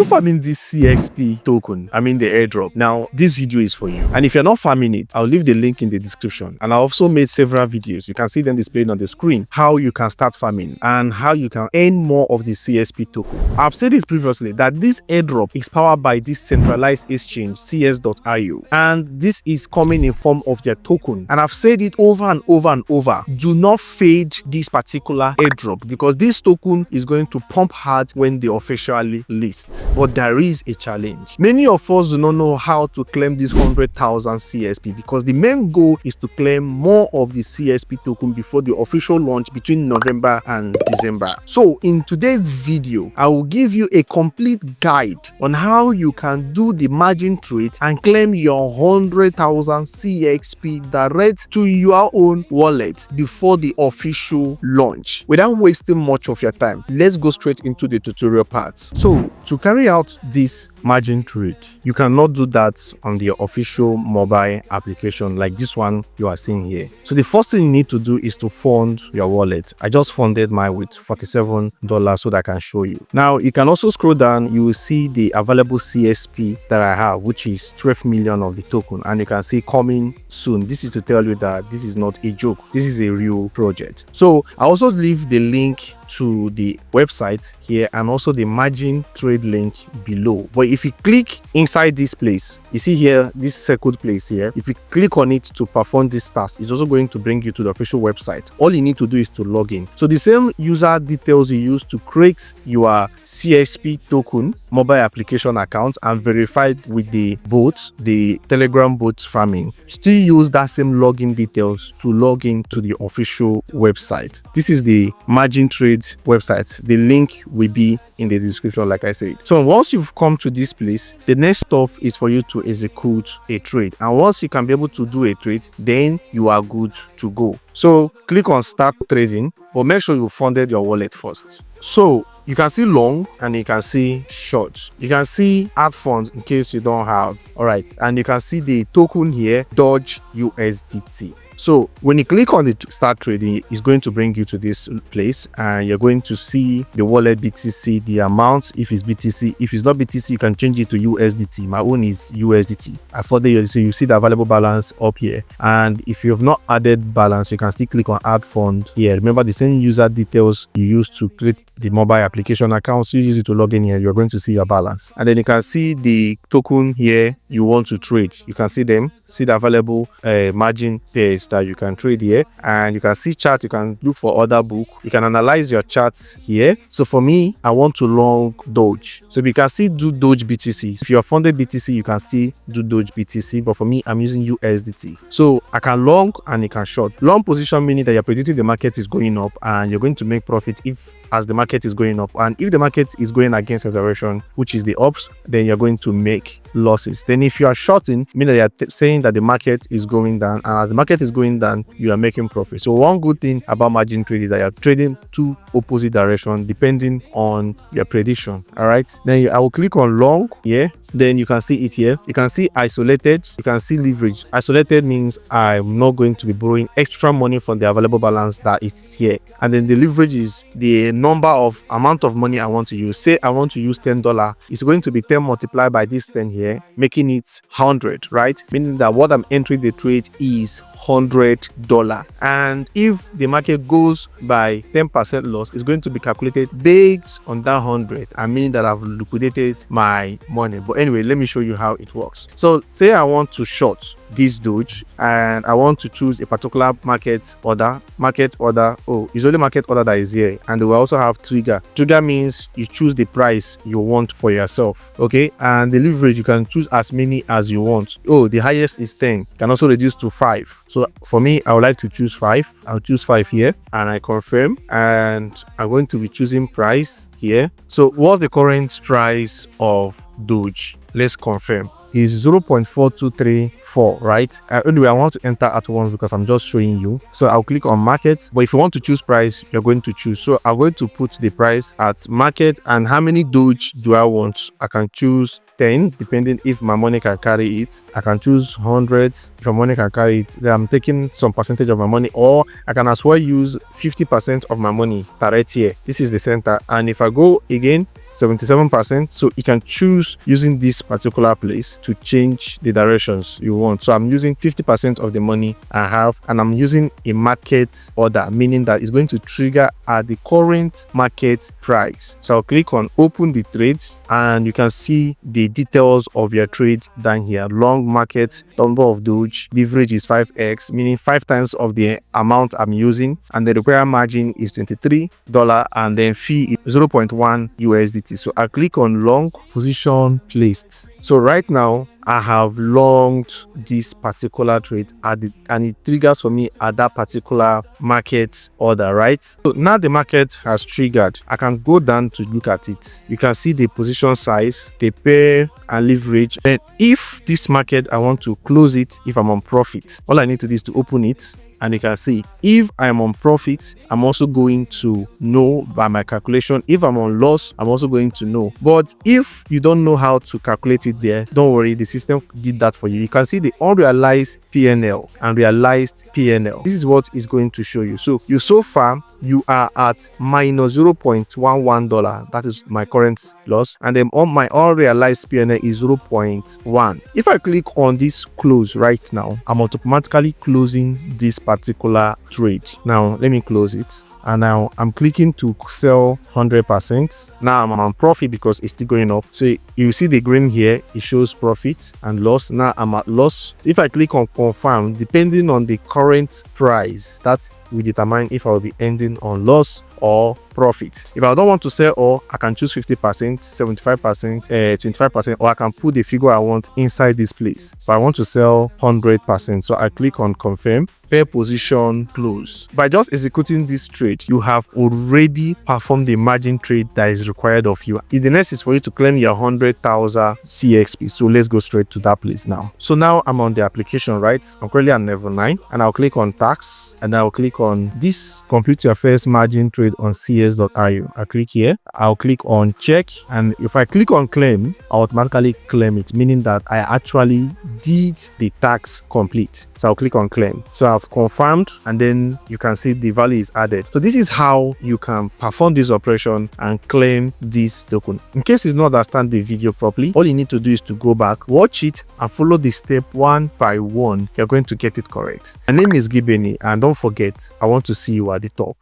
you farming this Cexp token? I mean the airdrop. Now, this video is for you. And if you're not farming it, I'll leave the link in the description. And I also made several videos. You can see them displayed on the screen, how you can start farming and how you can earn more of the Cexp token. I've said this previously that this airdrop is powered by this centralized exchange, cs.io. And this is coming in form of their token. And I've said it over and over and over. Do not fade this particular airdrop because this token is going to pump hard when they officially list. But there is a challenge. Many of us do not know how to claim this 100,000 Cexp because the main goal is to claim more of the Cexp token before the official launch between November and December. So in today's video, I will give you a complete guide on how you can do the margin trade and claim your 100,000 Cexp direct to your own wallet before the official launch. Without wasting much of your time, let's go straight into the tutorial part. So to carry out this margin trade, you cannot do that on the official mobile application like this one you are seeing here. So the first thing you need to do is to fund your wallet. I just funded mine with $47 so that I can show you. Now you can also scroll down, you will see the available Cexp that I have, which is 12 million of the token, and you can see coming soon. This is to tell you that this is not a joke, this is a real project. So I also leave the link to the website here and also the margin trade link below. But if you click inside this place, you see here this circled place here, if you click on it to perform this task, it's also going to bring you to the official website. All you need to do is to log in. So the same user details you use to create your Cexp token mobile application account and verified with the bot, the Telegram bot farming, still use that same login details to log in to the official website. This is the margin trade website. The link will be in the description like I said. So once you've come to this place, the next stuff is for you to execute a trade, and once you can be able to do a trade, then you are good to go. So click on start trading, but make sure you funded your wallet first. So you can see long and you can see short. You can see add funds in case you don't have. All right, and you can see the token here, Doge USDT. So when you click on the start trading, it's going to bring you to this place and you're going to see the wallet BTC, the amount. If it's BTC, if it's not BTC, you can change it to USDT. My own is USDT. I thought you see the available balance up here, and if you have not added balance, you can still click on add fund here. Remember the same user details you used to create the mobile application account, so you use it to log in here. You're going to see your balance, and then you can see the token here you want to trade. You can see them, see the available margin pairs that you can trade here, and you can see chart. You can look for other book. You can analyze your charts here. So for me, I want to long Doge, so you can still do Doge BTC. If you are funded BTC, you can still do Doge BTC, but for me, I'm using USDT. So I can long and you can short. Long position meaning that you're predicting the market is going up and you're going to make profit if as the market is going up, and if the market is going against your direction, which is the ups, then you're going to make losses. Then if you are shorting, meaning that you're saying that the market is going down, and as the market is going down, you are making profit. So one good thing about margin trade is that you're trading two opposite directions depending on your prediction. All right, then I will click on long here. Then you can see it here. You can see isolated, you can see leverage. Isolated means I'm not going to be borrowing extra money from the available balance that is here, and then the leverage is the number of amount of money I want to use. Say I want to use $10, it's going to be 10 multiplied by this 10 here, making it 100, right? Meaning that what I'm entering the trade is $100, and if the market goes by 10% loss, it's going to be calculated based on that 100. I mean that I've liquidated my money. But anyway, let me show you how it works. So say I want to short this Doge and I want to choose a particular market order. Oh, it's only market order that is here, and we also have trigger. Trigger means you choose the price you want for yourself, okay? And the leverage, you can choose as many as you want. Oh, the highest is 10. You can also reduce to 5. So for me, I would like to choose 5. I'll choose 5 here and I confirm, and I'm going to be choosing price here. So what's the current price of Doge? Let's confirm. Is 0.4234, right? Anyway, I want to enter at once because I'm just showing you. So I'll click on market, but if you want to choose price, you're going to choose. So I'm going to put the price at market, and how many Doge do I want? I can choose 10, depending if my money can carry it. I can choose 100 if my money can carry it. Then I'm taking some percentage of my money, or I can as well use 50% of my money right here. This is the center, and if I go again 77%, so you can choose using this particular place to change the directions you want. So I'm using 50% of the money I have, and I'm using a market order, meaning that it's going to trigger at the current market price. So I'll click on open the trades, and you can see the details of your trades down here. Long market, number of Doge, leverage is 5x, meaning 5 times of the amount I'm using, and the required margin is $23, and then fee is 0.1 USDT. So I click on long position placed. So right now I have longed this particular trade and it triggers for me at that particular market order, right? So now the market has triggered. I can go down to look at it. You can see the position size, the pair and leverage. Then if this market I want to close it, if I'm on profit, all I need to do is to open it. And you can see if I'm on profit, I'm also going to know by my calculation. If I'm on loss, I'm also going to know. But if you don't know how to calculate it there, don't worry, the system did that for you. You can see the unrealized PNL and realized PNL. This is what it's going to show you. So far you are at minus $0.11. That is my current loss, and then on my unrealized PNL is 0.1. If I click on this close right now, I'm automatically closing this particular trade. Now let me close it. And now I'm clicking to sell 100%. Now I'm on profit because it's still going up. So you see the green here, it shows profit and loss. Now I'm at loss. If I click on confirm, depending on the current price, that will determine if I will be ending on loss or profit. If I don't want to sell all, I can choose 50%, 75%, 25%, or I can put the figure I want inside this place. But I want to sell 100%, so I click on confirm, pair position close. By just executing this trade, you have already performed the margin trade that is required of you. The next is for you to claim your 100,000 Cexp. So let's go straight to that place now. So now I'm on the application, right? I'm currently at level 9, and I'll click on tax, and I'll click on this complete your first margin trade on cs.io. I click here, I'll click on check, and if I click on claim, I'll automatically claim it, meaning that I actually did the tax complete. So I'll click on claim. So I've confirmed, and then you can see the value is added. So this is how you can perform this operation and claim this token. In case you don't understand the video properly, all you need to do is to go back, watch it, and follow the step one by one. You're going to get it correct. My name is Gibeni, and don't forget, I want to see you at the top.